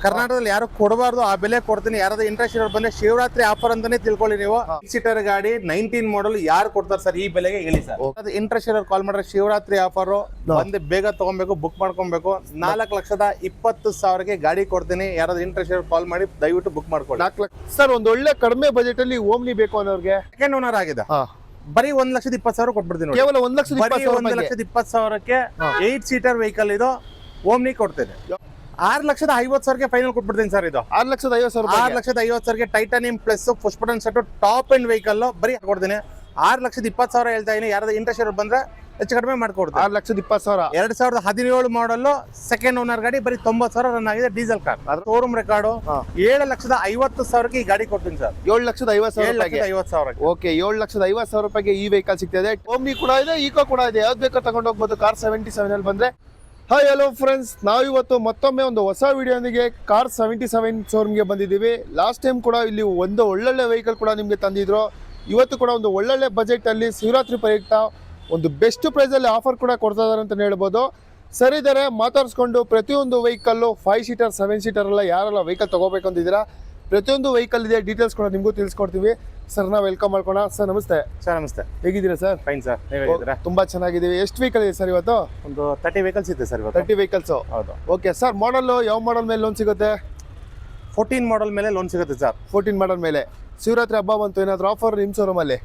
ಕರ್ನಾಟಕದಲ್ಲಿ ಯಾರು ಕೊಡಬಾರ್ದು ಆ ಬೆಲೆ ಕೊಡ್ತೀನಿ. ಯಾರಾದ್ರೂ ಇಂಟ್ರೆಸ್ಟ್ ಇರೋರು ಬಂದ್ರೆ ಶಿವರಾತ್ರಿ ಆಫರ್ ಅಂತಾನೆ ತಿಳ್ಕೊಳ್ಳಿ ನೀವು. ಸೀಟರ್ ಗಾಡಿ 19 ಮಾಡಲ್ ಯಾರು ಕೊಡ್ತಾರೆ ಸರ್ ಈ ಬೆಲೆಗೆ ಹೇಳಿ ಸರ್. ಅದು ಇಂಟ್ರೆಸ್ಟ್ ಇರೋರು ಕಾಲ್ ಮಾಡ್ರೆ ಶಿವರಾತ್ರಿ ಆಫರ್ ಬಂದು ಬೇಗ ತಗೊಬೇಕು, ಬುಕ್ ಮಾಡ್ಕೊಬೇಕು. 4,20,000ಗೆ ಗಾಡಿ ಕೊಡ್ತೀನಿ. ಯಾರಾದ್ರೂ ಇಂಟ್ರೆಸ್ಟ್ ಇರೋರು ಕಾಲ್ ಮಾಡಿ ದಯವಿಟ್ಟು ಬುಕ್ ಮಾಡ್ಕೊಳ್ಳಿ. 4 ಲಕ್ಷ ಸರ್. ಒಂದು ಒಳ್ಳೆ ಕಡಿಮೆ ಬಜೆಟ್ ಅಲ್ಲಿ ಓಮ್ನಿ ಬೇಕು ಅನ್ನೋರ್ಗೆ ಸೆಕೆಂಡ್ ಓನರ್ ಆಗಿದೆ, ಬರೀ 1,20,000 ಕೊಟ್ಬಿಡ್ತೀನಿ. ಕೇವಲ 1,20,000ಕ್ಕೆ 8 ಸೀಟರ್ ವೆಹಿಕಲ್ ಇದು ಓಮ್ನಿ ಕೊಡ್ತೇನೆ. 6,50,000ಗೆ ಫೈನಲ್ ಕೊಟ್ಬಿಡ್ತೀನಿ ಸರ್. ಇದು 6,50,000. 6,50,000ಗೆ titanium plus push button set top end vehicle ಬರೀ ಕೊಡ್ತೀನಿ. 6,20,000 ಹೇಳ್ತಾ ಇದೀನಿ. ಯಾರಾದ್ರೂ ಇಂಟ್ರೆಸ್ಟ್ ಇರೋರು ಬಂದ್ರೆ ಹೆಚ್ಚು ಕಡಿಮೆ ಮಾಡ್ಕೊಡ್ತೀನಿ. 6,20,000. 2017 ಮಾಡಲ್ ಸೆಕೆಂಡ್ ಓನರ್ ಗಾಡಿ, ಬರೀ 90,000 ರನ್ ಆಗಿದೆ. Diesel car, showroom record. 7,50,000ಗೆ ಈ ಗಾಡಿ ಕೊಡ್ತೀನಿ ಸರ್. 7,50,000. ಓಕೆ, 7,50,000 ರೂಪಾಯಿಗೆ ಈ ವೆಹಿಕಲ್ ಸಿಗ್ತದೆ. ಓಮ್ನಿ ಕೂಡ ಇದೆ, ಈಕೋ ಕೂಡ ಇದೆ. ಯಾವ್ದು ಬೇಕಾದ್ರೂ ತಗೊಂಡು ಹೋಗ್ಬೋದು. ಕಾರ್ 77 ಅಲ್ಲಿ ಬಂದ್ರೆ. ಹಾಯ್ ಹಲೋ ಫ್ರೆಂಡ್ಸ್, ನಾವಿವತ್ತು ಮತ್ತೊಮ್ಮೆ ಒಂದು ಹೊಸ ವಿಡಿಯೋನಿಗೆ ಕಾರ್ 77 ಶೋರೂಮ್ಗೆ ಬಂದಿದ್ದೀವಿ. ಲಾಸ್ಟ್ ಟೈಮ್ ಕೂಡ ಇಲ್ಲಿ ಒಂದು ಒಳ್ಳೊಳ್ಳೆ ವೆಹಿಕಲ್ ಕೂಡ ನಿಮಗೆ ತಂದಿದ್ರು. ಇವತ್ತು ಕೂಡ ಒಂದು ಒಳ್ಳೊಳ್ಳೆ ಬಜೆಟಲ್ಲಿ ಶಿವರಾತ್ರಿ ಪ್ರಯುಕ್ತ ಒಂದು ಬೆಸ್ಟ್ ಪ್ರೈಸಲ್ಲಿ ಆಫರ್ ಕೂಡ ಕೊಡ್ತಾ ಇದ್ದಾರೆ ಅಂತ ಹೇಳ್ಬೋದು. ಸರಿದರೆ ಮಾತಾಡಿಸ್ಕೊಂಡು ಪ್ರತಿಯೊಂದು ವೆಹಿಕಲ್ಲು 5 ಸೀಟರ್ 7 ಸೀಟರ್ ಎಲ್ಲ ಯಾರೆಲ್ಲ ವೆಹಿಕಲ್ ತೊಗೋಬೇಕು ಅಂತಿದ್ದೀರಾ, ಪ್ರತಿಯೊಂದು ವೆಹಿಕಲ್ ಇದೆ ಡೀಟೇಲ್ಸ್ ಕೂಡ ನಿಮಗೂ ತಿಳಿಸ್ಕೊಡ್ತೀವಿ. ಸರ್ ನಾವು ವೆಲ್ಕಮ್ ಮಾಡ್ಕೋಣ. ಸರ್ ನಮಸ್ತೆ. ಸರ್ ನಮಸ್ತೆ, ಹೇಗಿದ್ದೀರಾ ಸರ್? ಫೈನ್ ಸರ್, ನೀವು ಹೇಗಿದ್ದೀರಾ? ತುಂಬಾ ಚೆನ್ನಾಗಿದ್ದೀವಿ. ಎಷ್ಟು ವೆಹಿಕಲ್ ಇದೆ ಸರ್ ಇವತ್ತು? ಒಂದು 30 ವೆಹಿಕಲ್ಸ್ ಇದೆ ಸರ್ ಇವತ್ತು. 30 ವೆಹಿಕಲ್ಸ್. ಹೌದು. ಓಕೆ ಸರ್, ಮಾಡಲ್ ಯಾವ ಮಾಡಲ್ ಮೇಲೆ ಲೋನ್ ಸಿಗುತ್ತೆ? 14 ಮಾಡಲ್ ಮೇಲೆ ಲೋನ್ ಸಿಗುತ್ತೆ ಸರ್. 14 ಮಾಡಲ್ ಮೇಲೆ. ಶಿವರಾತ್ರಿ ಹಬ್ಬ ಬಂತು, ಏನಾದ್ರು ಆಫರ್ ನಿಮ್ಮ ಶೋರೂಮ್ ಅಲ್ಲಿ?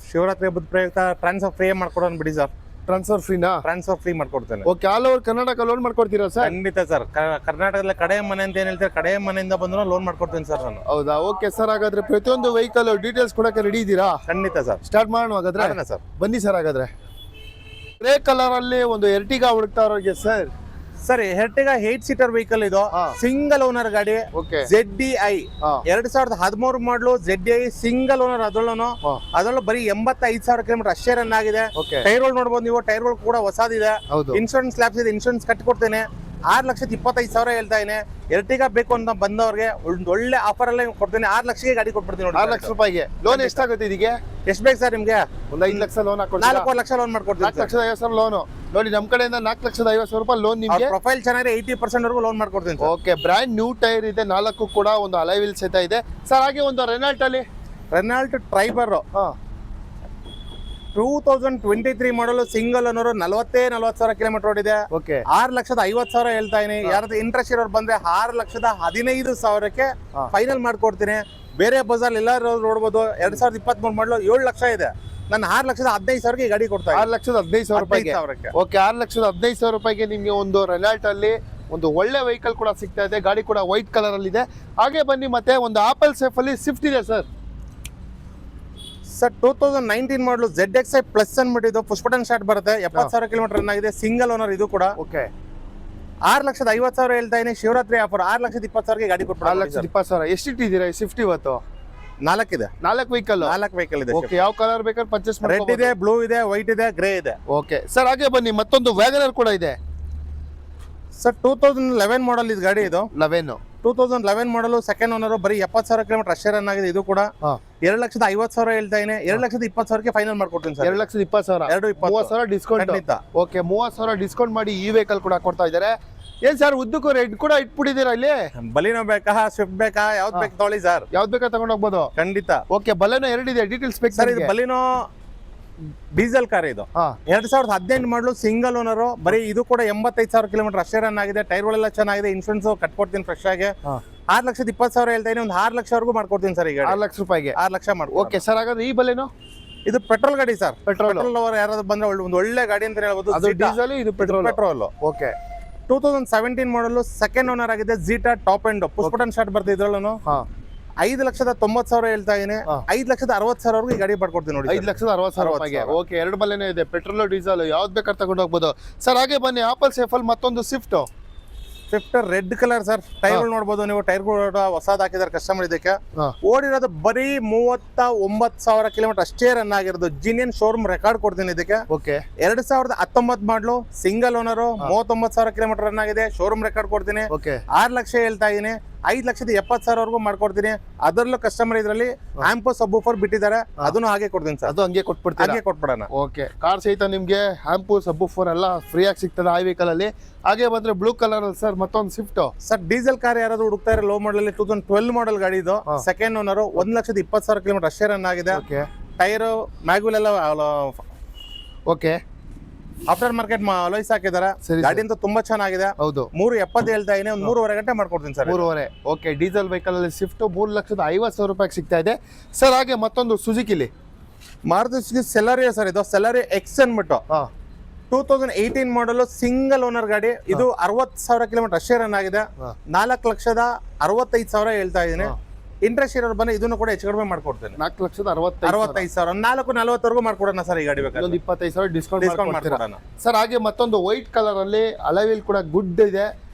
ಶಿವರಾತ್ರಿ ಹಬ್ಬದ ಪ್ರಯುಕ್ತ ಟ್ರಾನ್ಸ್ಫರ್ ಫ್ರೀ ಮಾಡ್ಕೊಡೋಣ ಬಿಡಿ ಸರ್. ಟ್ರಾನ್ಸ್ಫರ್ ಫ್ರೀನಾ? ಟ್ರಾನ್ಸ್ಫರ್ ಫ್ರೀ ಮಾಡ್ಕೊಡ್ತೇನೆ. Okay, all over Karnataka loan ಮಾಡ್ಕೊಡ್ತೀರಾ ಸರ್? ಖಂಡಿತ ಸರ್. ಕರ್ನಾಟಕದಲ್ಲಿ ಕಡೆ ಮನೆ ಅಂತ ಏನ್ ಹೇಳ್ತಾರೆ, ಕಡೆ ಮನೆಯಿಂದ ಬಂದ್ರು ಲೋನ್ ಮಾಡ್ಕೊಡ್ತೀನಿ ಸರ್ ನಾನು. ಹೌದಾ? ಓಕೆ ಸರ್, ಹಾಗಾದ್ರೆ ಪ್ರತಿಯೊಂದು ವೆಹಿಕಲ್ ಡೀಟೇಲ್ಸ್ ಕೊಡಕ್ಕೆ ರೆಡಿ ಇದ್ದೀರಾ? ಖಂಡಿತ ಸರ್. ಸ್ಟಾರ್ಟ್ ಮಾಡೋಣ ಹಾಗಾದ್ರೆ ಸರ್. ಬನ್ನಿ ಸರ್. ಹಾಗಾದ್ರೆ ಗ್ರೇ ಕಲರ್ ಅಲ್ಲಿ ಒಂದು ಎರ್ಟಿಗಾ ಹುಡುಕ್ತಾ ಇರೋರಿಗೆ sir. Sir Ertiga 8 seater vehicle ಇದು, ಸಿಂಗಲ್ ಓನರ್ ಗಾಡಿ. ಓಕೆ, ZDI 2013 ಮಾಡಲು ZDI ಸಿಂಗಲ್ ಓನರ್. ಅದರಲ್ಲೂ ಬರೀ 85,000 ಕಿಲೋಮೀಟರ್ ಅಷ್ಟೇ ರನ್ ಆಗಿದೆ. ಟೈರ್ಗಳು ನೋಡ್ಬೋದು ನೀವು, ಟೈರ್ಗಳು ಕೂಡ ಹೊಸದಿದೆ. ಇನ್ಶೂರೆನ್ಸ್ ಲ್ಯಾಬ್ಸ್ ಇದೆ, ಇನ್ಶೂರೆನ್ಸ್ ಕಟ್ಟಿಕೊಡ್ತೇನೆ. 6,25,000 ಹೇಳ್ತಾ ಇದ್ದೀನಿ. ಎರ್ಟಿಗಾ ಬೇಕು ಅಂತ ಬಂದವ್ರಿಗೆ ಒಂದು ಒಳ್ಳೆ ಆಫರ್ ಅಲ್ಲಿ ಕೊಡ್ತೀನಿ. 6 ಲಕ್ಷಕ್ಕೆ ಗಾಡಿ ಕೊಟ್ಬಿಡ್ತೀನಿ. 6 ಲಕ್ಷ ರೂಪಾಯಿಗೆ ಲೋನ್ ಎಷ್ಟಾಗುತ್ತೆ ಇದಕ್ಕೆ? ಎಷ್ಟು ಬೇಕು ಸರ್ ನಿಮ್ಗೆ? ಒಂದು 5 ಲಕ್ಷ ಲೋನ್ ಹಾಕೊಡ್ತೀನಿ. 4 ಲಕ್ಷ ಲೋನ್ ಮಾಡ್ಕೊಡ್ತೀನಿ. 4,50,000 ಲೋನ್ ನೋಡಿ. ನಮ್ಮ ಕಡೆಯಿಂದ 4,50,000 ರೂಪಾಯಿ ಲೋನ್ ನಿಮಗೆ. ಪ್ರೊಫೈಲ್ ಚೆನ್ನಾಗಿದೆ, 80% ವರೆಗೂ ಲೋನ್ ಮಾಡ್ಕೊಡ್ತೀನಿ. ಓಕೆ, ಬ್ರ್ಯಾಂಡ್ ನ್ಯೂ ಟೈರ್ ಇದೆ, 4 ಕೂಡ ಒಂದು ಅಲಾಯ್ ವೀಲ್ ಸಹಿತ ಇದೆ ಸರ್. ಹಾಗೆ ಒಂದು ರೆನಾಲ್ಟ್ ಅಲ್ಲಿ ರೆನಾಲ್ಟ್ ಟ್ರೈಬರ್ 2023 ಮಾಡಲು ಸಿಂಗಲ್ ಓನರ್, 40,000 ಕಿಲೋಮೀಟರ್ ಓಡಿದೆ. 6,50,000 ಹೇಳ್ತಾ ಇದೀನಿ. ಯಾರಾದ್ರೂ ಇಂಟ್ರೆಸ್ಟ್ ಇರೋರು ಬಂದ್ರೆ 6,15,000ಕ್ಕೆ ಫೈನಲ್ ಮಾಡ್ಕೊಡ್ತೀನಿ. ಬೇರೆ ಬಜಾರ್ ಎಲ್ಲರೂ ನೋಡ್ಬೋದು. 2023 ಮಾಡಲು 7 ಲಕ್ಷ ಇದೆ. ನಾನು 6,15,000ಗೆ ಗಾಡಿ ಕೊಡ್ತಾ ಇದ್ದೀನಿ. 6,15,000 ರೂಪಾಯಿಗೆ. ಓಕೆ, 6,15,000 ರೂಪಾಯಿಗೆ ನಿಮ್ಗೆ ಒಂದು ರೆನಾಲ್ಟ್ ಅಲ್ಲಿ ಒಂದು ಒಳ್ಳೆ ವೆಹಿಕಲ್ ಕೂಡ ಸಿಗ್ತಾ ಇದೆ. ಗಾಡಿ ಕೂಡ ವೈಟ್ ಕಲರ್ ಅಲ್ಲಿ ಇದೆ. ಹಾಗೆ ಬನ್ನಿ, ಮತ್ತೆ ಒಂದು ಆಪಲ್ ಸೇಫ್ ಅಲ್ಲಿ ಸ್ವಿಫ್ಟ್ ಇದೆ sir. Sir 2019 model ZXi plus ಅನ್ಬಿಟ್ಟಿದ್ದು, ಪುಷ್ ಬಟನ್ ಸ್ಟಾರ್ಟ್ ಬರುತ್ತೆ. 70,000 ಕಿಲೋಮೀಟರ್ ರನ್ ಆಗಿದೆ. ಸಿಂಗಲ್ ಓನರ್ ಇದು ಕೂಡ. ಓಕೆ, 6,50,000 ಹೇಳ್ತಾ ಇದೀನಿ. ಶಿವರಾತ್ರಿ ಆಫರ್ 6,20,000ಗೆ ಗಾಡಿ ಕೊಟ್ಬಿಟ್ಟು. 6,20,000. ಎಷ್ಟು ಇಟ್ಟಿದ್ದೀರಾ ಈ ಸ್ವಿಫ್ಟ್ ಇವತ್ತು? 4 ಇದೆ. 4 ವೆಹಿಕಲ್ ಇದೆ. ಓಕೆ, ಯಾವ ಕಲರ್ ಬೇಕಾದ್ರೆ ಪರ್ಚೇಸ್ ಮಾಡಿ. ರೆಡ್ ಇದೆ, ಬ್ಲೂ ಇದೆ, ವೈಟ್ ಇದೆ, ಗ್ರೇ ಇದೆ. ಓಕೆ ಸರ್, ಹಾಗೆ ಬನ್ನಿ, ಮತ್ತೊಂದು ವ್ಯಾಗನರ್ ಕೂಡ ಇದೆ ಸರ್. 2011 ಮಾಡಲ್ ಇದು ಗಾಡಿ. ಇದು 2011 ಮಾಡಲು ಸೆಕೆಂಡ್ ಓನರ್, ಬರೀ 70,000 ಕಿಲೋಮೀಟರ್ ಅಷ್ಟೇ ರನ್ ಆಗಿದೆ. ಇದು ಕೂಡ 2,50,000 ಹೇಳ್ತಾ ಇದೀನಿ. 2,20,000ಗೆ ಫೈನಲ್ ಮಾಡ್ಕೊಡ್ತೀನಿ ಸರ್. 2,20,000. 2,20,000 ಡಿಸ್ಕೌಂಟ್. ಓಕೆ, 30,000 ಡಿಸ್ಕೌಂಟ್ ಮಾಡಿ ಈ ವೆಹಿಕಲ್ ಕೂಡ ಕೊಡ್ತಾ ಇದ್ದಾರೆ. ಏನ್ ಸರ್, ಉದ್ದಕ್ಕೂ ರೆಡ್ ಕೂಡ ಇಟ್ಬಿಟ್ಟಿದ್ದೀರಾ ಇಲ್ಲಿ? ಬಲಿನೋ ಬೇಕಾ, ಸ್ವಿಫ್ಟ್ ಬೇಕಾ, ಯಾವ್ದು ಬೇಕು ತೊಗೊಳ್ಳಿ ಸರ್. ಯಾವ್ದು ಬೇಕಾ ತಗೊಂಡ್ ಹೋಗ್ಬೋದು. ಖಂಡಿತ. ಓಕೆ, ಬಲೆನೋ 2 ಇದೆ. ಡೀಟೇಲ್ಸ್ ಬೇಕು ಸರ್. ಇದು ಬಲಿನೋ ಡೀಸೆಲ್ ಕಾರ್. ಇದು 2018 ಮಾಡಲು ಸಿಂಗಲ್ ಓನರ್, ಬರೀ ಇದು ಕೂಡ 85,000 ಕಿಲೋಮೀಟರ್ ಅಷ್ಟೇ ರನ್ ಆಗಿದೆ. ಟೈರ್ಗಳೆಲ್ಲ ಚೆನ್ನಾಗಿದೆ, ಇನ್ಶೂರೆನ್ಸ್ ಕಟ್ಕೊಡ್ತೀನಿ ಫ್ರೆಶ್ ಆಗಿ. 6,20,000 ಹೇಳ್ತಾ ಇದೀನಿ. ಒಂದು 6 ಲಕ್ಷವರೆಗೂ ಮಾಡ್ಕೊಡ್ತೀನಿ ಸರ್. ಈಗ 6 ಲಕ್ಷ ರೂಪಾಯಿಗೆ 6 ಲಕ್ಷ ಮಾಡ್ಕೊ. ಓಕೆ ಸರ್, ಹಾಗಾದ್ರೆ ಈ ಬಲೆನೋ ಇದು ಪೆಟ್ರೋಲ್ ಗಾಡಿ ಸರ್. ಪೆಟ್ರೋಲ್ ಅವರು ಯಾರಾದ್ರೂ ಬಂದ್ರೆ ಒಂದು ಒಳ್ಳೆ ಗಾಡಿ ಅಂತ ಹೇಳ್ಬೋದು. ಅದು ಡೀಸೆಲ್, ಇದು ಪೆಟ್ರೋಲ್. ಓಕೆ, 2017 ಮಾಡಲು ಸೆಕೆಂಡ್ ಓನರ್ ಆಗಿದೆ. Zeta top and push button start ಬರ್ತದೆ. ಇದ್ರಲ್ಲೂ 5,90,000 ಹೇಳ್ತಾ ಇದೀನಿ. 5,60,000 ವರೆಗೂ ಈ ಗಾಡಿ ಪಡ್ಕೊಡ್ತೀನಿ ನೋಡಿ. 5,60,000 ರೂಪಾಯಿಗೆ. ಓಕೆ, 2 ಬಲೆನೋ ಇದೆ, ಪೆಟ್ರೋಲ್ ಡೀಸೆಲ್ ಯಾವ್ದು ಬೇಕಾದ್ರೆ ತಗೊಂಡು ಹೋಗ್ಬೋದು ಸರ್. ಹಾಗೆ ಬನ್ನಿ, ಆಪಲ್ ಸೇಫ್ ಅಲ್ಲಿ ಮತ್ತೊಂದು Swift red colour sir. Tyre ನೋಡ್ಬೋದು ನೀವು, ಟೈರ್ಗಳು ಹೊಸದ್ ಹಾಕಿದಾರೆ ಕಸ್ಟಮರ್. ಇದಕ್ಕೆ ಓಡಿರೋದು ಬರೀ 39,000 ಕಿಲೋಮೀಟರ್ ಅಷ್ಟೇ ರನ್ ಆಗಿರೋದು. ಜಿನಿಯನ್ ಶೋರೂಮ್ ರೆಕಾರ್ಡ್ ಕೊಡ್ತೀನಿ ಇದಕ್ಕೆ. ಓಕೆ, 2019 ಮಾಡಲು ಸಿಂಗಲ್ ಓನರ್, 39,000 ಕಿಲೋಮೀಟರ್ ರನ್ ಆಗಿದೆ. ಶೋರೂಮ್ ರೆಕಾರ್ಡ್ ಕೊಡ್ತೀನಿ. 6 ಲಕ್ಷ ಹೇಳ್ತಾ ಇದೀನಿ. 5,70,000 ಮಾಡ್ಕೊಡ್ತೀನಿ. ಅದರಲ್ಲೂ ಕಸ್ಟಮರ್ ಇದರಲ್ಲಿ ಆಂಪೋ ಸಬ್ ಫೋರ್ ಬಿಟ್ಟಿದ್ದಾರೆ, ಅದನ್ನು ಹಾಗೆ ಕೊಡ್ತೀನಿ ಸರ್. ಅದು ಹಂಗೆ ಕೊಟ್ಬಿಡ್ತೀರಾ? ಹಾಗೆ ಕೊಟ್ಬಿಡೋಣ. ಓಕೆ, ಕಾರ್ ಸಹಿತ ನಿಮ್ಗೆ ಆಂಪೋ ಸಬ್ ಫೋರ್ ಎಲ್ಲ ಫ್ರೀ ಆಗಿ ಸಿಗ್ತದೆ ಆ ವೆಹಿಕಲ್ ಅಲ್ಲಿ. ಹಾಗೆ ಬಂದ್ರೆ ಬ್ಲೂ ಕಲರ್ ಅಲ್ಲಿ ಸರ್ ಮತ್ತೊಂದು ಸ್ವಿಫ್ಟ್ ಸರ್. ಡೀಸೆಲ್ ಕಾರ್ ಯಾರಾದ್ರೂ ಹುಡುಕ್ತಾ ಇರೋ ಲೋ ಮಾಡಲ್ 2012 ಮಾಡಲ್ ಗಾಡಿ ಇದು. ಸೆಕೆಂಡ್ ಓನರ್, 1,20,000 ಕಿಲೋಮೀಟರ್ ಅಷ್ಟೇ ರನ್ ಆಗಿದೆ. ಟೈರ್ ಮ್ಯಾಗ್ವಿಲ್ ಎಲ್ಲ ಓಕೆ, ಆಫ್ಟರ್ ಮಾರ್ಕೆಟ್ ಅಲೋಯ್ಸ್ ಹಾಕಿದಾರೆ. ಗಾಡಿ ಅಂತೂ ತುಂಬಾ ಚೆನ್ನಾಗಿದೆ. ಹೌದು, 370 ಹೇಳ್ತಾ ಇದೀನಿ, ಒಂದು 3.5 ಗಂಟೆ ಮಾಡ್ಕೊಡ್ತೀನಿ ಸರ್. 3.5. ಓಕೆ, ಡೀಸೆಲ್ ವೆಹಿಕಲ್ ಅಲ್ಲಿ ಸ್ವಿಫ್ಟ್ 3,50,000 ರೂಪಾಯಿಗೆ ಸಿಗ್ತಾ ಇದೆ ಸರ್. ಹಾಗೆ ಮತ್ತೊಂದು ಸುಜುಕಿಲಿ ಮಾರುತಿ ಸುಜುಕಿ ಸೆಲಾರಿಯೋ ಸರ್. ಇದು ಸೆಲಾರಿಯೋ ಎಕ್ಸ್ ಅನ್ಬಿಟ್ಟು 2018 ಮಾಡಲ್ ಸಿಂಗಲ್ ಓನರ್ ಗಾಡಿ. ಇದು 60,000 ಕಿಲೋಮೀಟರ್ ಅಷ್ಟೇ ರನ್ ಆಗಿದೆ. 4,65,000 ಹೇಳ್ತಾ ಇದೀನಿ. ಇಂಟ್ರೆಸ್ಟ್ ಇರೋರು ಬಂದ್ರೆ ಇದನ್ನು ಕೂಡ ಹೆಚ್ಚು ಕಡಿಮೆ ಮಾಡ್ಕೊಡ್ತೇನೆ. 4,65,000. 4,40,000 ಮಾಡ್ಕೊಡೋಣ ಸರ್ ಈ ಗಾಡಿ ಬೇಕಾದ್ರೆ. 25,000 ಡಿಸ್ಕೌಂಟ್ ಮಾಡ್ಕೊಡೋಣ ಸರ್. ಹಾಗೆ ಮತ್ತೊಂದು ವೈಟ್ ಕಲರ್ ಅಲ್ಲಿ ಅಲೈವಿಲ್ ಕೂಡ ಗುಡ್ ಇದೆ.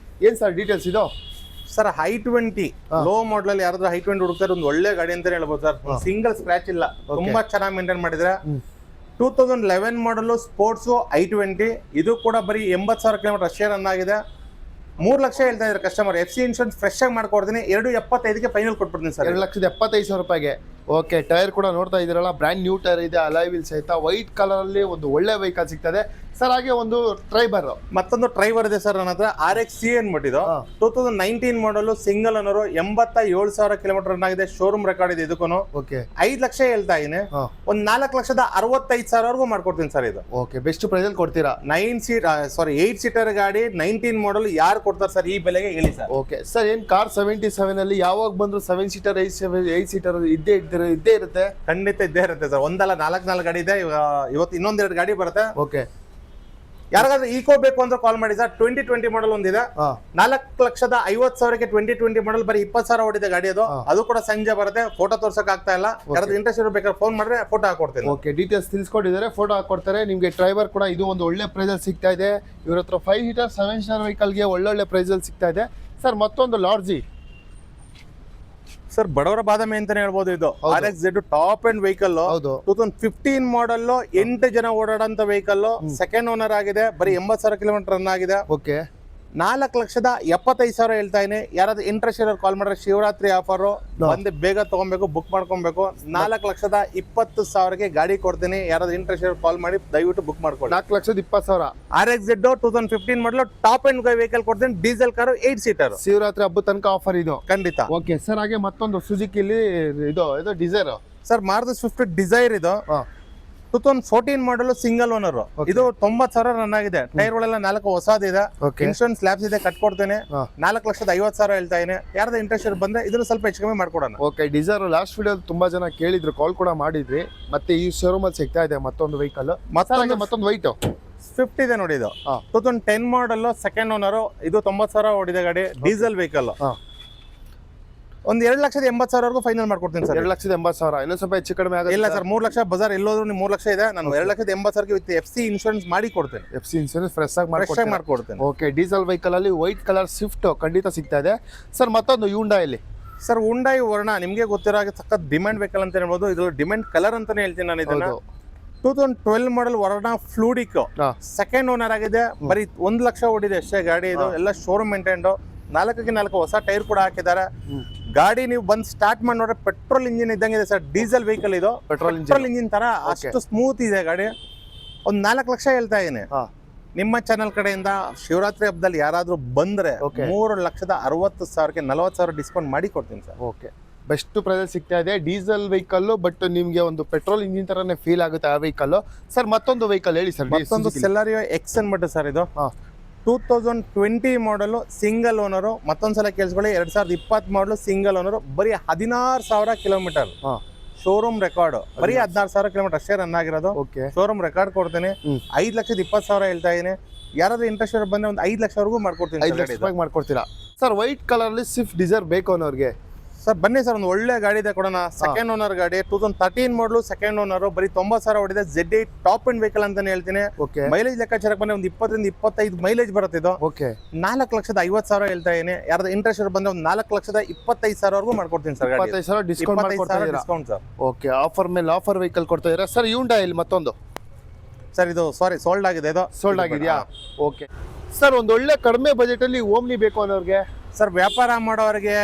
ಏನ್ ಸರ್ ಡೀಟೇಲ್ಸ್ ಇದು? ಸರ್ i20 ಲೋ ಮಾಡಲ್ ಅಲ್ಲಿ ಯಾರಾದ್ರೂ i20 ಹುಡುಕ್ತಾರೆ, ಒಂದು ಒಳ್ಳೆ ಗಾಡಿ ಅಂತ ಹೇಳ್ಬೋದು ಸರ್. ಸಿಂಗಲ್ ಸ್ಕ್ರಾಚ್ ಇಲ್ಲ, ತುಂಬಾ ಚೆನ್ನಾಗಿ ಮೇಂಟೈನ್ ಮಾಡಿದ್ರೆ. 2011 ಮಾಡಲ್ ಸ್ಪೋರ್ಟ್ಸ್ i20. ಇದು ಕೂಡ ಬರೀ 80,000 ಕಿಲೋಮೀಟರ್ ಅಷ್ಟೇ ರನ್ ಆಗಿದೆ. 3 ಲಕ್ಷ ಹೇಳ್ತಾ ಇದ್ದಾರೆ ಕಸ್ಟಮರ್. FC ಇನ್ಶೂರೆನ್ಸ್ ಫ್ರೆಶ್ ಆಗಿ ಮಾಡ್ಕೊಡ್ತೀನಿ. 2.75ಗೆ ಫೈನಲ್ ಕೊಟ್ಬಿಡ್ತೀನಿ ಸರ್. 2,75,000 ರೂಪಾಯಿಗೆ. ಓಕೆ, ಟೈರ್ ಕೂಡ ನೋಡ್ತಾ ಇದ್ದೀರಲ್ಲ, ಬ್ರ್ಯಾಂಡ್ ನ್ಯೂ ಟೈರ್ ಇದೆ, ಅಲೈವಿಲ್ ಸಹಿತ. ವೈಟ್ ಕಲರ್ ಅಲ್ಲಿ ಒಂದು ಒಳ್ಳೆ ವೆಹಿಕಲ್ ಸಿಗ್ತದೆ ಸರ್. ಹಾಗೆ ಒಂದು ಟ್ರೈಬರ್, ಮತ್ತೊಂದು ಟ್ರೈಬರ್ ಇದೆ ಸರ್ ನನ್ನ ಹತ್ರ. RX-C ಅನ್ಬಿಟ್ಟಿದ್ದು 2019 model single owner, 87,000 kilometre run ಆಗಿದೆ. ಶೋರೂಮ್ ರೆಕಾರ್ಡ್ ಇದೆ ಇದಕ್ಕೂ. ಓಕೆ, 5 ಲಕ್ಷ ಹೇಳ್ತಾ ಇದೀನಿ, ಒಂದು 4,65,000 ಮಾಡ್ಕೊಡ್ತೀನಿ ಸರ್ ಇದು. ಓಕೆ, ಬೆಸ್ಟ್ ಪ್ರೈಸ್ ಅಲ್ಲಿ ಕೊಡ್ತೀರಾ? 8 ಸೀಟರ್ ಗಾಡಿ 19 ಮಾಡಲ್ ಯಾರು ಕೊಡ್ತಾರೆ ಸರ್ ಈ ಬೆಲೆಗೆ ಹೇಳಿ ಸರ್? ಓಕೆ ಸರ್, ಏನ್ ಕಾರ್ 77 ಅಲ್ಲಿ ಯಾವಾಗ ಬಂದ್ರು 7 ಸೀಟರ್ 8 ಸೀಟರ್ ಇದ್ದೇ ಇರುತ್ತೆ? ಖಂಡಿತ ಇದ್ದೇ ಇರುತ್ತೆ ಸರ್. ಒಂದಲ್ಲ 4 ಗಾಡಿ ಇದೆ. ಇವತ್ತು ಇನ್ನೊಂದೆರಡು ಗಾಡಿ ಬರುತ್ತೆ. ಓಕೆ, ಯಾರಿಗಾದ್ರೂ ಈಕೋ ಬೇಕು ಅಂದ್ರೆ ಕಾಲ್ ಮಾಡಿ ಸರ್. 2020 ಮಾಡಲ್ ಒಂದಿದೆ, 4,50,000ಕ್ಕೆ 2020 ಮಾಡಲ್ ಬರೀ 20,000 ಓಡಿದೆ ಗಾಡಿ. ಅದು ಕೂಡ ಸಂಜೆ ಬರುತ್ತೆ. ಫೋಟೋ ತೋರ್ಸಕ್ ಆಗ್ತಾ ಇಲ್ಲ. ಯಾರಾದ್ರೂ ಇಂಟ್ರೆಸ್ಟ್ ಇರಬೇಕಾದ್ರೆ ಫೋನ್ ಮಾಡಿದ್ರೆ ಫೋಟೋ ಹಾಕೊಡ್ತೀನಿ. ಓಕೆ, ಡೀಟೇಲ್ಸ್ ತಿಳಿಸ್ಕೊಟ್ಟಿದ್ದಾರೆ, ಫೋಟೋ ಹಾಕೊಡ್ತಾರೆ ನಿಮ್ಗೆ. ಡ್ರೈವರ್ ಕೂಡ ಇದು ಒಂದು ಒಳ್ಳೆ ಪ್ರೈಸ್ ಅಲ್ಲಿ ಸಿಗ್ತಾ ಇದೆ ಇವ್ರ ಹತ್ರ. 5 ಸೀಟರ್ 7 ಸ್ಟಾರ್ ವೆಹಿಕಲ್ಗೆ ಒಳ್ಳೊಳ್ಳೆ ಪ್ರೈಸ್ ಅಲ್ಲಿ ಸಿಗ್ತಾ ಇದೆ ಸರ್. ಮತ್ತೊಂದು ಲಾರ್ಜಿ ಸರ್, ಬಡವರ ಬಾದಾಮಿ ಅಂತಾನೆ ಹೇಳ್ಬೋದು. ಇದು RX-Z ಟಾಪ್ ಅಂಡ್ ವೆಹಿಕಲ್. 2015 ಮಾಡಲ್, 8 ಜನ ಓಡಾಡಂತ ವೆಹಿಕಲ್. ಸೆಕೆಂಡ್ ಓನರ್ ಆಗಿದೆ, ಬರೀ 80,000 ಕಿಲೋಮೀಟರ್ ರನ್ ಆಗಿದೆ. ಓಕೆ, 4,75,000 ಹೇಳ್ತಾ ಇದೀನಿ. ಯಾರಾದ್ರೂ ಇಂಟ್ರೆಸ್ಟ್ ಇರೋರು ಕಾಲ್ ಮಾಡಿದ್ರೆ ಶಿವರಾತ್ರಿ ಆಫರ್ ಬಂದು ಬೇಗ ತಗೊಬೇಕು, ಬುಕ್ ಮಾಡ್ಕೊಬೇಕು. 4,20,000ಗೆ ಗಾಡಿ ಕೊಡ್ತೀನಿ. ಯಾರಾದ್ರೂ ಇಂಟ್ರೆಸ್ಟ್ ಇರೋರು ಕಾಲ್ ಮಾಡಿ ದಯವಿಟ್ಟು ಬುಕ್ ಮಾಡ್ಕೊಳ್ಳಿ. 4,20,000. RX-Z 2015 model top end vehicle ಕೊಡ್ತೀನಿ. Diesel car 8 seater. ಶಿವರಾತ್ರಿ ಹಬ್ಬ ತನಕ ಆಫರ್ ಇದು ಖಂಡಿತ. ಓಕೆ ಸರ್, ಹಾಗೆ ಮತ್ತೊಂದು ಸುಜುಕಿಲಿ ಇದು Dzire sir. Maruti Swift Dzire ಇದು 2014 ಮಾಡಲ್ ಸಿಂಗಲ್ ಓನರ್. ಇದು 90,000 ರನ್ ಆಗಿದೆ. ಟೈರ್ ಗಳೆಲ್ಲ 4 ಹೊಸದಿದೆ. ಇನ್ಶೂರೆನ್ಸ್ ಲ್ಯಾಬ್ಸ್ ಇದೆ, ಕಟ್ಕೊಡ್ತೇನೆ. 4,50,000 ಹೇಳ್ತಾ ಇದೀನಿ. ಯಾರ್ದು ಇಂಟ್ರೆಸ್ಟ್ ಬಂದ್ರೆ ಇದನ್ನು ಸ್ವಲ್ಪ ಹೆಚ್ಚು ಕಮ್ಮಿ ಮಾಡ್ಕೊಡೋಣ. ಓಕೆ, ಡಿಸೈರ್ ಲಾಸ್ಟ್ ವಿಡಿಯೋ ತುಂಬಾ ಜನ ಕೇಳಿದ್ರು, ಕಾಲ್ ಕೂಡ ಮಾಡಿದ್ರಿ. ಮತ್ತೆ ಈ ಶೋರೂಮ್ ಅಲ್ಲಿ ಸಿಗ್ತಾ ಇದೆ ಮತ್ತೊಂದು ವೆಹಿಕಲ್. ಮತ್ತೊಂದು ವೈಟ್ ಸ್ವಿಫ್ಟ್ ಇದೆ ನೋಡಿ. ಇದು 2010 ಮಾಡಲ್ ಸೆಕೆಂಡ್ ಓನರ್. ಇದು 90,000 ಓಡಿದೆ ಗಾಡಿ. Diesel vehicle. ಒಂದು 2,80,000 ಫೈನಲ್ ಮಾಡ್ಕೊಡ್ತೀನಿ ಸರ್. 2,80,000 ಇನ್ನೊಂದು ಸ್ವಲ್ಪ ಹೆಚ್ಚು ಕಡಿಮೆ ಆಗುತ್ತೆ? ಇಲ್ಲ ಸರ್, 3 ಲಕ್ಷ ಬಜಾರ್ ಎಲ್ಲೋದ್ರು 3 ಲಕ್ಷ ಇದೆ. ನಾನು 2,80,000 ವಿತ್ FC ಇನ್ಶೂರೆನ್ಸ್ ಮಾಡಿ ಕೊಡ್ತೇನೆ. FC ಇನ್ಶೂರೆನ್ಸ್ ಫ್ರೆಶ್ ಆಗಿ ಮಾಡ್ಕೊಡ್ತೇನೆ. ಓಕೆ, ಡೀಸೆಲ್ ವೆಹಿಕಲ್ ಅಲ್ಲಿ ವೈಟ್ ಕಲರ್ ಸ್ವಿಫ್ಟ್ ಖಂಡಿತ ಸಿಗ್ತಾ ಇದೆ ಸರ್. ಮತ್ತೊಂದು ಹ್ಯುಂಡಾಯಲ್ಲಿ ಸರ್, ಹುಂಡಾಯಿ ವರ್ಣ ನಿಮಗೆ ಗೊತ್ತಿರೋ ಹಾಗೆ ಸಖತ್ ಡಿಮ್ಯಾಂಡ್ ವೆಹಿಕಲ್ ಅಂತ ಹೇಳ್ಬೋದು. ಇದು ಡಿಮ್ಯಾಂಡ್ ಕಲರ್ ಅಂತಾನೆ ಹೇಳ್ತೀನಿ ನಾನು ಇದನ್ನ. 2012 ಮಾಡಲ್ ವರ್ಣ ಫ್ಲೂಡಿಕ್ ಸೆಕೆಂಡ್ ಓನರ್ ಆಗಿದೆ. ಬರೀ 1 ಲಕ್ಷ ಓಡಿದೆ ಅಷ್ಟೇ ಗಾಡಿ. ಇದು ಎಲ್ಲ ಶೋರೂಮ್ ಮೇಂಟೈನ್ಡ್. 4ಕ್ಕೆ 4 ಹೊಸ ಟೈರ್ ಕೂಡ ಹಾಕಿದ್ದಾರೆ. ಗಾಡಿ ನೀವು ಬಂದು ಸ್ಟಾರ್ಟ್ ಮಾಡಿ ನೋಡ್ರೆ ಪೆಟ್ರೋಲ್ ಇಂಜಿನ್ ಇದ್ದಂಗಿದೆ ಸರ್. ಡೀಸೆಲ್ ವೆಹಿಕಲ್ ಇದು. ಪೆಟ್ರೋಲ್ ಇಂಜಿನ್ ತರ ಅಷ್ಟು ಸ್ಮೂತ್ ಇದೆ ಗಾಡಿ. ಒಂದು 4 ಲಕ್ಷ ಹೇಳ್ತಾ ಇದೀನಿ. ನಿಮ್ಮ ಚಾನಲ್ ಕಡೆಯಿಂದ ಶಿವರಾತ್ರಿ ಹಬ್ಬದಲ್ಲಿ ಯಾರಾದ್ರೂ ಬಂದ್ರೆ 3,60,000ಕ್ಕೆ 40,000 ಡಿಸ್ಕೌಂಟ್ ಮಾಡಿ ಕೊಡ್ತೀನಿ ಸರ್. ಓಕೆ, ಬೆಸ್ಟ್ ಪ್ರೈಸ್ ಸಿಗ್ತಾ ಇದೆ. ಡೀಸೆಲ್ ವೆಹಿಕಲ್, ಬಟ್ ನಿಮ್ಗೆ ಒಂದು ಪೆಟ್ರೋಲ್ ಇಂಜಿನ್ ತರನೇ ಫೀಲ್ ಆಗುತ್ತೆ ಆ ವೆಹಿಕಲ್ ಸರ್. ಮತ್ತೊಂದು ವೆಹಿಕಲ್ ಹೇಳಿ ಸರ್. ಮತ್ತೊಂದು ಸೆಲಾರಿಯೋ ಎಕ್ಸ್ ಅನ್ಬಿಟ್ಟು ಸರ್. ಇದು 2020 ಮಾಡಲ್ ಸಿಂಗಲ್ ಓನರ್. ಮತ್ತೊಂದ್ಸಲ ಕೇಳಿಸ್ಕೊಳ್ಳಿ, 2020 ಮಾಡಲ್ ಸಿಂಗಲ್ ಓನರ್. ಬರೀ 16,000 ಕಿಲೋಮೀಟರ್. Showroom record. ಬರೀ 16,000 ಕಿಲೋಮೀಟರ್ ಅಷ್ಟೇ ರನ್ ಆಗಿರೋದು. ಶೋರೂಮ್ ರೆಕಾರ್ಡ್ ಕೊಡ್ತೀನಿ. 5,20,000 ಹೇಳ್ತಾ ಇದೀನಿ. ಯಾರಾದ್ರೂ ಇಂಟ್ರೆಸ್ಟ್ ಬಂದ್ರೆ ಒಂದು 5 ಲಕ್ಷವರೆಗೂ ಮಾಡ್ಕೊಡ್ತೀನಿ. 5 ಲಕ್ಷ ಮಾಡ್ಕೊಡ್ತೀರಾ ಸರ್. ವೈಟ್ ಕಲರ್ ಅಲ್ಲಿ ಸ್ವಿಫ್ಟ್ ಡಿಸೈರ್ ಬೇಕು ಅನ್ನೋರಿಗೆ ಸರ್ ಬನ್ನಿ ಸರ್, ಒಂದು ಒಳ್ಳೆ ಗಾಡಿ ಇದೆ ಕೊಡೋಣ. ಸೆಕೆಂಡ್ ಓನರ್ ಗಾಡಿ 2013 ಮಾಡಲು ಸೆಕೆಂಡ್ ಓನರ್. ಬರೀ 90,000 ಹೊಡಿದೆ. Z8 ಟಾಪ್ ಅಂಡ್ ವೆಹಿಕಲ್ ಅಂತಾನೆ ಹೇಳ್ತೀನಿ. ಮೈಲೇಜ್ ಲೆಕ್ಕಾಚಾರಕ್ಕೆ ಬಂದ್ರೆ ಒಂದು 20-25 ಮೈಲೇಜ್ ಬರುತ್ತೆ ಇದು. 4,50,000 ಹೇಳ್ತಾ ಇದೀನಿ. ಯಾರಾದ್ರೂ ಇಂಟ್ರೆಸ್ಟ್ ಬಂದ್ರೆ ಒಂದು 4,25,000 ಮಾಡ್ಕೊಡ್ತೀನಿ sir. 25,000 discount sir. Okay, offer ಮೇಲೆ ಆಫರ್ ವೆಹಿಕಲ್ ಕೊಡ್ತಾ ಇದ್ದೀರಾ ಸರ್. ಹ್ಯುಂಡಾಯಲ್ಲಿ ಮತ್ತೊಂದು ಸರ್, ಇದು ಸೋಲ್ಡ್ ಆಗಿದೆ. ಇದು ಸೋಲ್ಡ್ ಆಗಿದೆಯಾ? ಓಕೆ ಸರ್, ಒಂದು ಒಳ್ಳೆ ಕಡಿಮೆ ಬಜೆಟ್ ಅಲ್ಲಿ ಓಮ್ನಿ ಬೇಕು ಅನ್ನೋರಿಗೆ ಸರ್ ವ್ಯಾಪಾರ ಮಾಡೋರಿಗೆ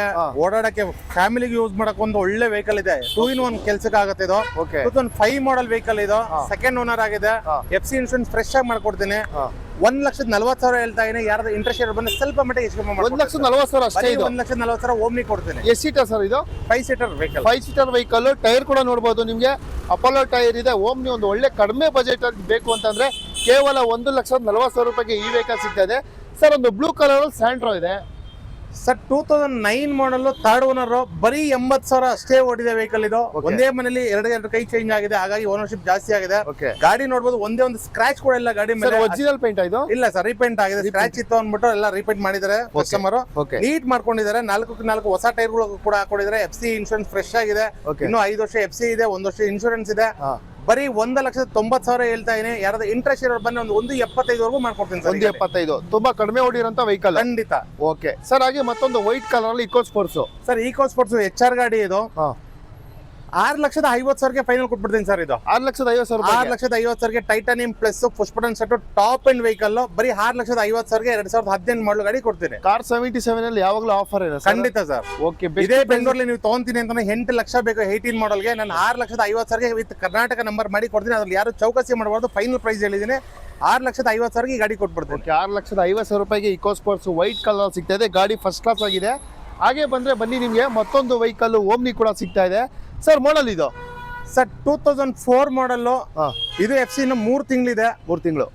ಓಡಾಡಕ್ಕೆ ಫ್ಯಾಮಿಲಿಗೆ ಯೂಸ್ ಮಾಡಕ್ ಒಂದು ಒಳ್ಳೆ ವೆಹಿಕಲ್ ಇದೆ. 2-in-1 ಕೆಲ್ಸಕ್ಕೆ ಆಗುತ್ತೆ ಇದು. 2005 ಮಾಡಲ್ ವೆಹಿಕಲ್ ಇದು. ಸೆಕೆಂಡ್ ಓನರ್ ಆಗಿದೆ. FC ಇನ್ಶೂರೆನ್ಸ್ ಫ್ರೆಶ್ ಆಗಿ ಮಾಡ್ಕೊಡ್ತೀನಿ. 1,40,000 ಹೇಳ್ತಾ ಇದೀನಿ. ಯಾರಾದ್ರೂ ಇಂಟ್ರೆಸ್ಟ್ ಇರೋ ಬಂದ್ರೆ ಸ್ವಲ್ಪ ಮಟ್ಟಿಗೆ ಹೆಚ್ಚು ಕಮ್ಮಿ ಮಾಡ್ತೀನಿ. 1,40,000 ಅಷ್ಟೇ. 1,40,000 ಓಮ್ನಿ ಕೊಡ್ತೀನಿ. ಎಷ್ಟು ಸೀಟರ್ ಸರ್ ಇದು? 5 seater vehicle. 5 seater vehicle. Tyre ಕೂಡ ನೋಡಬಹುದು ನಿಮ್ಗೆ ಅಪೋಲೋ ಟೈರ್ ಇದೆ. ಓಮ್ನಿ ಒಂದು ಒಳ್ಳೆ ಕಡಿಮೆ ಬಜೆಟ್ ಅಲ್ಲಿ ಬೇಕು ಅಂತಂದ್ರೆ ಕೇವಲ 1,40,000 ರೂಪಾಯಿಗೆ ಈ ವೆಹಿಕಲ್ ಸಿಗ್ತದೆ ಸರ್. ಒಂದು ಬ್ಲೂ ಕಲರ್ ಸ್ಯಾಂಟ್ರೋ ಇದೆ ಸರ್. 2009 ಮಾಡಲ್, ಥರ್ಡ್ ಓನರ್. ಬರೀ 80,000 ಅಷ್ಟೇ ಓಡಿದೆ ವೆಹಿಕಲ್ ಇದು. ಒಂದೇ ಮನೇಲಿ ಎರಡು ಕೈ ಚೇಂಜ್ ಆಗಿದೆ, ಹಾಗಾಗಿ ಓನರ್ಶಿಪ್ ಜಾಸ್ತಿ ಆಗಿದೆ. ಗಾಡಿ ನೋಡಬಹುದು, ಒಂದೇ ಒಂದು ಸ್ಕ್ರಾಚ್ ಕೂಡ ಇಲ್ಲ ಗಾಡಿ ಮೇಲೆ. ಒರಿಜಿನಲ್ ಪೇಂಟ್ ಇದು ಇಲ್ಲ ಸರ್, ರೀಪೇಂಟ್ ಆಗಿದೆ. ಸ್ಕ್ರಾಚ್ ಇತ್ತು ಅಂದ್ಬಿಟ್ಟು ಎಲ್ಲ ರೀಪೇಂಟ್ ಮಾಡಿದ್ದಾರೆ ಕಸ್ಟಮರ್. ನೀಟ್ ಮಾಡ್ಕೊಂಡಿದ್ದಾರೆ. 4 ಹೊಸ ಟೈರ್ಗಳು ಕೂಡ ಹಾಕೊಂಡಿದ್ದಾರೆ. FC ಇನ್ಶೂರೆನ್ಸ್ ಫ್ರೆಶ್ ಆಗಿದೆ. ಇನ್ನು 5 ವರ್ಷ FC ಇದೆ, 1 ವರ್ಷ ಇನ್ಶೂರೆನ್ಸ್ ಇದೆ. ಬರೀ 1,90,000 ಹೇಳ್ತಾ ಇದೀನಿ. ಯಾರಾದ್ರೂ ಇಂಟ್ರೆಸ್ಟ್ ಇರೋರು ಬನ್ನಿ, ಒಂದು 1,75,000 ಮಾಡ್ಕೊಡ್ತೀನಿ ಸರ್. 1,75,000 ತುಂಬಾ ಕಡಿಮೆ ಓಡಿರೋಂತ ವೆಹಿಕಲ್ ಖಂಡಿತ. Okay sir. ಹಾಗೆ ಮತ್ತೊಂದು ವೈಟ್ ಕಲರ್ ಅಲ್ಲಿ Eco Sports sir. Eco Sports HR ಗಾಡಿ ಇದು. 6,50,000 ಫೈನಲ್ ಕೊಟ್ಬಿಡ್ತೀನಿ ಸರ್. ಇದು 6,50,000. 6,50,000 titanium plus push button set top end vehicle. ಬರೀ 6,50,000 2018 ಮಾಡಲ್ ಗಾಡಿ ಕೊಡ್ತೀನಿ. ಕಾರ್ 77 ಅಲ್ಲಿ ಯಾವಾಗಲೂ ಆಫರ್ ಇದೆ ಖಂಡಿತ ಸರ್. ಓಕೆ. ಇದೇ ಬೆಂಗಳೂರಲ್ಲಿ ನೀವು ತಗೊಂತೀನಿ ಅಂತ 8 ಲಕ್ಷ ಬೇಕು 18 ಮಾಡಲ್ಗೆ. ನಾನು 6,50,000 ವಿತ್ ಕರ್ನಾಟಕ ನಂಬರ್ ಮಾಡಿ ಕೊಡ್ತೀನಿ. ಅದ್ರಲ್ಲಿ ಯಾರು ಚೌಕಸಿ ಮಾಡಬಾರ್ದು. ಫೈನಲ್ ಪ್ರೈಸ್ ಹೇಳಿದೀನಿ. 6,50,000 ಈ ಗಾಡಿ ಕೊಟ್ಬಿಡ್ತೀನಿ. 6,50,000 ರೂಪಾಯಿಗೆ ಇಕೋ ಸ್ಪೋರ್ಟ್ಸ್ ವೈಟ್ ಕಲರ್ ಸಿಗ್ತಾ ಇದೆ. ಗಾಡಿ ಫಸ್ಟ್ ಕ್ಲಾಸ್ ಆಗಿದೆ. ಹಾಗೆ ಬಂದ್ರೆ ಬನ್ನಿ, ನಿಮ್ಗೆ ಮತ್ತೊಂದು ವೆಹಿಕಲ್ ಓಮ್ನಿ ಕೂಡ ಸಿಗ್ತಾ ಇದೆ ಸರ್. ಮಾಡಲ್ ಇದು ಸರ್ 2004 ಮಾಡಲ್. ಇದು FC ಇನ್ನು 3 ತಿಂಗಳಿದೆ. 3 ತಿಂಗಳು.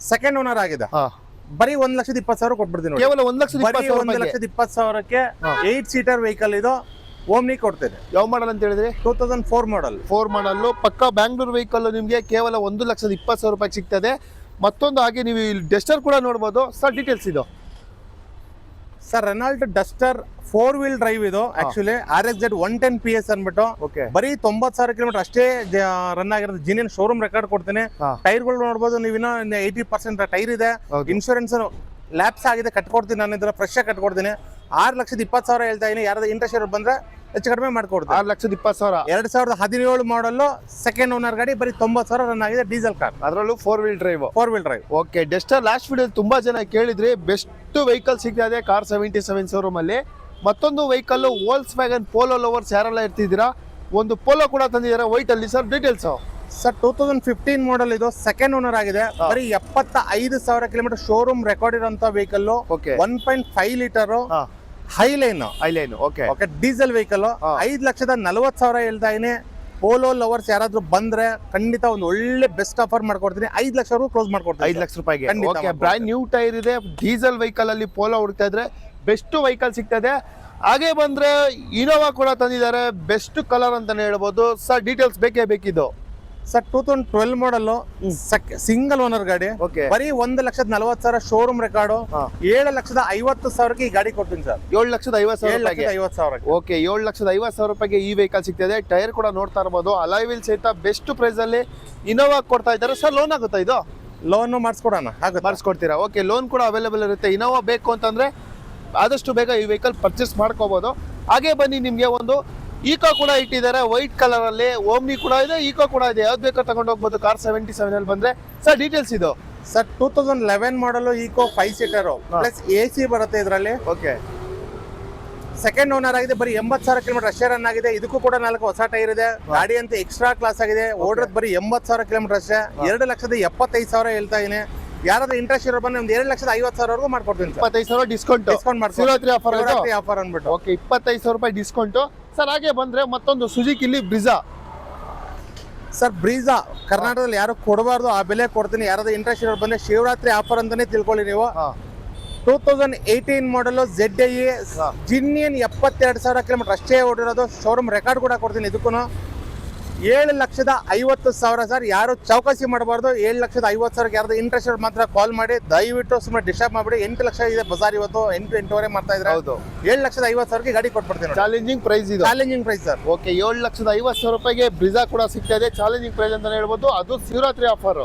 ಸೆಕೆಂಡ್ ಓನರ್ ಆಗಿದೆ. ಬರೀ 1,20,000 ಕೊಟ್ಬಿಡ್ತೀನಿ. ಕೇವಲ 1,20,000ಕ್ಕೆ 8 ಸೀಟರ್ ವೆಹಿಕಲ್ ಇದು. ಓಮ್ನಿ ಕೊಡ್ತೇನೆ. ಯಾವ ಮಾಡಲ್ ಅಂತ ಹೇಳಿದ್ರಿ? 2004 ಮಾಡಲ್. 4 ಮಾಡಲ್. ಪಕ್ಕ ಬ್ಯಾಂಗ್ಳೂರ್ ವೆಹಿಕಲ್ ನಿಮ್ಗೆ ಕೇವಲ 1,20,000 ರೂಪಾಯಿ ಸಿಗ್ತದೆ. ಮತ್ತೊಂದು ಹಾಗೆ ನೀವು ಇಲ್ಲಿ ಡಸ್ಟರ್ ಕೂಡ ನೋಡಬಹುದು ಸರ್. ಡೀಟೇಲ್ಸ್ ಇದು sir. Renault Duster 4-wheel drive ಇದು. ಆಕ್ಚುಲಿ RXZ 110 PS ಅನ್ಬಿಟ್ಟು ಬರೀ 90,000 ಕಿಲೋಮೀಟರ್ ಅಷ್ಟೇ ರನ್ ಆಗಿರೋದು. ಜಿನಿಯನ್ ಶೋರೂಮ್ ರೆಕಾರ್ಡ್ ಕೊಡ್ತೀನಿ. ಟೈರ್ಗಳು ನೋಡಬಹುದು ನೀವು, 80% ಟೈರ್ ಇದೆ. ಇನ್ಶೂರೆನ್ಸ್ ಲ್ಯಾಪ್ಸ್ ಆಗಿದೆ, ಕಟ್ಕೊಡ್ತೀನಿ. ನಾನು ಇದನ್ನ ಫ್ರೆಶ್ ಆಗಿ ಕಟ್ಕೊಡ್ತೀನಿ. 6,20,000 ಹೇಳ್ತಾ ಇದೀನಿ. ಯಾರಾದ್ರೂ ಇಂಟ್ರೆಸ್ಟ್ ಇರೋರು ಬಂದ್ರೆ ಹೆಚ್ಚು ಕಡಿಮೆ ಮಾಡ್ಕೊಡ್ತೀನಿ. 6,20,000. 2017 ಮಾಡಲ್. ಸೆಕೆಂಡ್ ಓನರ್ ಗಾಡಿ. ಬರೀ 90,000 ರನ್ ಆಗಿದೆ. ಡೀಸೆಲ್ ಕಾರ್, ಅದರಲ್ಲೂ 4-wheel drive. 4-wheel drive. Okay. Duster last video ತುಂಬಾ ಜನ ಕೇಳಿದ್ರಿ. ಬೆಸ್ಟ್ ವೆಹಿಕಲ್ ಸಿಗ್ತಾ ಇದೆ ಕಾರ್ 77 ಶೋರೂಮ್ ಅಲ್ಲಿ. ಮತ್ತೊಂದು ವೆಹಿಕಲ್ ವೋಲ್ಕ್ಸ್ ವ್ಯಾಗನ್ ಪೋಲೋ ಲವರ್ಸ್ ಯಾರೆಲ್ಲ ಇರ್ತಿದ್ದೀರಾ, ಒಂದು ಪೋಲೋ ಕೂಡ ತಂದಿದ್ದಾರೆ ವೈಟ್ ಅಲ್ಲಿ ಸರ್. Details sir. 2015 ಮಾಡಲ್ ಇದು. ಸೆಕೆಂಡ್ ಓನರ್ ಆಗಿದೆ. ಬರೀ 75,000 ಕಿಲೋಮೀಟರ್ ಶೋರೂಮ್ ರೆಕಾರ್ಡ್ ಇರೋಂತ vehicle. 1.5 litre highline. Okay. Diesel vehicle. 5,40,000 ಹೇಳ್ತಾ ಇದೀನಿ. ಪೋಲೋ ಲವರ್ಸ್ ಯಾರಾದ್ರೂ ಬಂದ್ರೆ ಖಂಡಿತ ಒಂದು ಒಳ್ಳೆ ಬೆಸ್ಟ್ ಆಫರ್ ಮಾಡ್ಕೊಡ್ತೀನಿ. 5 ಲಕ್ಷ ಕ್ಲೋಸ್ ಮಾಡ್ಕೊಡ್ತೀನಿ. 5 ಲಕ್ಷ ರೂಪಾಯಿಗೆ. ಓಕೆ. ಬ್ರ್ಯಾಂಡ್ ನ್ಯೂ ಟೈರ್ ಇದೆ. ಡೀಸೆಲ್ ವೆಹಿಕಲ್ ಅಲ್ಲಿ ಪೋಲೋ ಹುಡುಕ್ತಾ ಇದ್ರೆ ಬೆಸ್ಟ್ ವೆಹಿಕಲ್ ಸಿಗ್ತದೆ. ಹಾಗೆ ಬಂದ್ರೆ ಇನೋವಾ ಕೂಡ ತಂದಿದ್ದಾರೆ. ಬೆಸ್ಟ್ ಕಲರ್ ಅಂತಾನೆ ಹೇಳ್ಬೋದು ಸರ್. ಡೀಟೇಲ್ಸ್ ಬೇಕೇ ಬೇಕಿದ್ದು ಸರ್. 2012 ಮಾಡಲ್. ಸಿಂಗಲ್ ಓನರ್ ಗಾಡಿ. ಬರೀ 1,40,000 ಶೋರೂಮ್ ರೆಕಾರ್ಡ್. 7,50,000 ಈ ಗಾಡಿ ಕೊಡ್ತೀನಿ ಸರ್. 7,50,000. ಓಕೆ. 7,50,000 ರೂಪಾಯಿಗೆ ಈ ವೆಹಿಕಲ್ ಸಿಗ್ತದೆ. ಟೈರ್ ಕೂಡ ನೋಡ್ತಾ ಇರಬಹುದು. ಅಲಾಯ್ ವೀಲ್ ಸಹಿತ ಬೆಸ್ಟ್ ಪ್ರೈಸ್ ಅಲ್ಲಿ ಇನೋವಾ ಕೊಡ್ತಾ ಇದ್ದಾರೆ ಸರ್. ಲೋನ್ ಆಗುತ್ತಾ ಇದು? ಲೋನ್ ಮಾಡಿಸ್ಕೊಡೋಣ. ಮಾಡಿಸ್ಕೊಡ್ತೀರಾ? ಓಕೆ. ಲೋನ್ ಕೂಡ ಅವೈಲೇಬಲ್ ಇರುತ್ತೆ. ಇನೋವಾ ಬೇಕು ಅಂತಂದ್ರೆ ಆದಷ್ಟು ಬೇಗ ಈ ವೆಹಿಕಲ್ ಪರ್ಚೇಸ್ ಮಾಡ್ಕೋಬಹುದು. ಹಾಗೆ ಬನ್ನಿ, ನಿಮ್ಗೆ ಒಂದು ಈಕೋ ಕೂಡ ಇಟ್ಟಿದ್ದಾರೆ ವೈಟ್ ಕಲರ್ ಅಲ್ಲಿ. ಓಮ್ನಿ ಕೂಡ ಇದೆ, ಈಕೋ ಕೂಡ ಇದೆ. ಯಾವ್ದು ಬೇಕಾದ್ರೂ ತಗೊಂಡು ಹೋಗ್ಬೋದು ಕಾರ್ 77 ಅಲ್ಲಿ ಬಂದ್ರೆ ಸರ್. ಡೀಟೇಲ್ಸ್ ಇದು ಸರ್. 2011 ಮಾಡಲ್. ಈಕೋ 5 ಸೀಟರ್ ಪ್ಲಸ್ AC ಬರುತ್ತೆ ಇದರಲ್ಲಿ. ಓಕೆ. ಸೆಕೆಂಡ್ ಓನರ್ ಆಗಿದೆ. ಬರೀ 80,000 ಕಿಲೋಮೀಟರ್ ಅಷ್ಟೇ ರನ್ ಆಗಿದೆ. ಇದಕ್ಕೂ ಕೂಡ 4 ಹೊಸ ಟೈರ್ ಇದೆ. ಗಾಡಿ ಅಂತ ಎಕ್ಸ್ಟ್ರಾ ಕ್ಲಾಸ್ ಆಗಿದೆ. ಓಡಿರೋದು ಬರೀ 80,000 ಕಿಲೋಮೀಟರ್ ಅಷ್ಟೇ. 2,75,000 ಹೇಳ್ತಾ ಇದೀನಿ. ಯಾರಾದ್ರೂ ಇಂಟ್ರೆಸ್ಟ್ ಇರೋ ಬಂದ್ರೆ ಒಂದು 2,50,000 ಮಾಡ್ಕೊಡ್ತೀನಿ. 25,000 ಡಿಸ್ಕೌಂಟ್ ಶಿವರಾತ್ರಿ ಆಫರ್ ಅನ್ಬಿಟ್ಟು. ಓಕೆ. 25,000 ರೂಪಾಯಿ ಡಿಸ್ಕೌಂಟ್ ಸರ್. ಹಾಗೆ ಬಂದ್ರೆ ಮತ್ತೊಂದು ಸುಜುಕಿ ಇಲ್ಲಿ ಬ್ರಿಜಾ ಸರ್. ಬ್ರೀಜಾ ಕರ್ನಾಟಕದಲ್ಲಿ ಯಾರು ಕೊಡಬಾರ್ದು, ಆ ಬೆಲೆ ಕೊಡ್ತೀನಿ. ಯಾರಾದ್ರೂ ಇಂಟ್ರೆಸ್ಟ್ ಇರೋ ಬಂದ್ರೆ ಶಿವರಾತ್ರಿ ಆಫರ್ ಅಂತಾನೆ ತಿಳ್ಕೊಳ್ಳಿ ನೀವು. 2018 ಮಾಡಲ್ ZIE ಜಿನಿಯನ್ 72,000 ಕಿಲೋಮೀಟರ್ ಅಷ್ಟೇ ಓಡಿರೋದು. ಶೋರೂಮ್ ರೆಕಾರ್ಡ್ ಕೂಡ ಕೊಡ್ತೀನಿ. ಇದಕ್ಕೂ 7,50,000 ಸರ್. ಯಾರು ಚೌಕಸಿ ಮಾಡಬಾರ್ದು. 7,50,000 ಯಾರಾದ್ರೂ ಇಂಟ್ರೆಸ್ಟ್ ಮಾತ್ರ ಕಾಲ್ ಮಾಡಿ. ದಯವಿಟ್ಟು ಸುಮ್ಮನೆ ಡಿಸ್ಟರ್ಬ್ ಮಾಡ್ಬಿಡಿ. 8 ಲಕ್ಷ ಇದೆ ಬಜಾರ್ ಇವತ್ತು. 8-8.5 ಮಾಡ್ತಾ ಇದ್ರೆ. 7,50,000 ಗಾಡಿ ಕೊಟ್ಬಿಡ್ತೀನಿ. ಚಾಲೆಂಜಿಂಗ್ ಪ್ರೈಸ್ ಇದು. Challenging price sir. ಓಕೆ. 7,50,000 ರೂಪಾಯಿಗೆ ಬ್ರಿಜಾ ಕೂಡ ಸಿಗ್ತಾ ಇದೆ. ಚಾಲೆಂಜಿಂಗ್ ಪ್ರೈಸ್ ಅಂತ ಹೇಳ್ಬೋದು. ಅದು ಶಿವರಾತ್ರಿ ಆಫರ್.